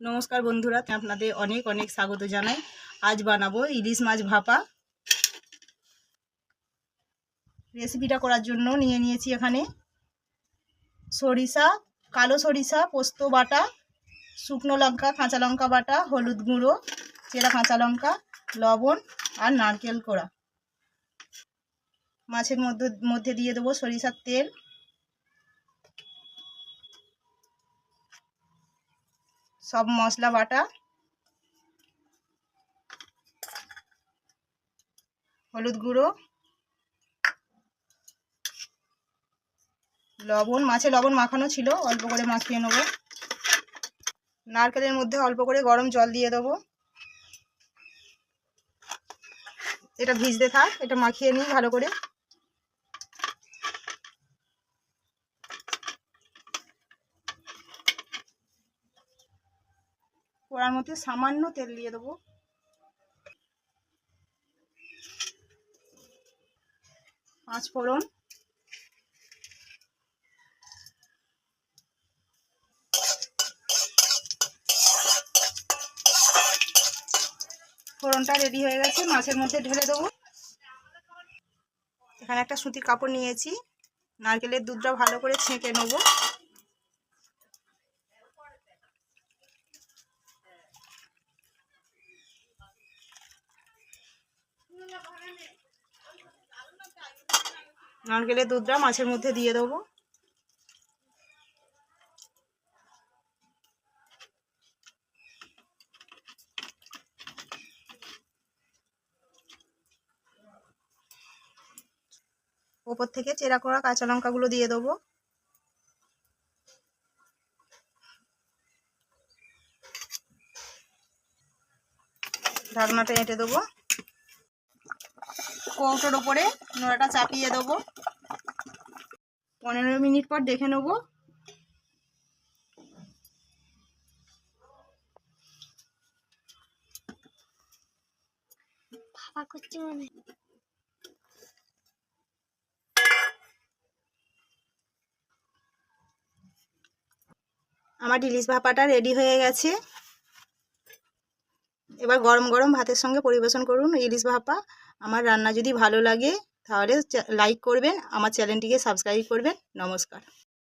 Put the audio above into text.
নমস্কার বন্ধুরা, আপনাদের অনেক অনেক স্বাগত জানাই। আজ বানাবো ইলিশ মাছ ভাপা। রেসিপিটা করার জন্য নিয়ে নিয়েছি এখানে সরিষা, কালো সরিষা, পোস্ত বাটা, শুকনো লঙ্কা, কাঁচা লঙ্কা বাটা, হলুদ গুঁড়ো, চেরা কাঁচা লঙ্কা, লবণ আর নারকেল কোড়া। মাছের মধ্যে দিয়ে দেবো সরিষার তেল, সব মশলা বাটা, হলুদ গুঁড়ো, লবণ, মাছে লবণ মাখানো ছিল, অল্প করে মাখিয়ে নেবো। নারকেলের মধ্যে অল্প করে গরম জল দিয়ে দেবো। এটা ভিজতে থাক, এটা মাখিয়ে নিই ভালো করে। কড়ার মধ্যে সামান্য তেল দিয়ে দেবো। পাঁচ ফোড়ন, ফোড়নটা রেডি হয়ে গেছে, মাছের মধ্যে ঢেলে দেবো। এখানে একটা সুতির কাপড় নিয়েছি, নারকেলের দুধটা ভালো করে ছেঁকে নেব। নারকেলের দুধটা মাছের মধ্যে দিয়ে দেবো। ওপর থেকে চেরা করা কাঁচা লঙ্কাগুলো দিয়ে দেবো। ঢাকনাটা এঁটে দেবো। কৌটোর ওপরে নোড়াটা চাপিয়ে দেবো। 15 মিনিট পর দেখে নেব। আমার ইলিশ ভাপাটা রেডি হয়ে গেছে। এবার গরম গরম ভাতের সঙ্গে পরিবেশন করুন ইলিশ ভাপা। আমার রান্না যদি ভালো লাগে তাহলে লাইক করবেন, আমার চ্যানেলটিকে সাবস্ক্রাইব করবেন। নমস্কার।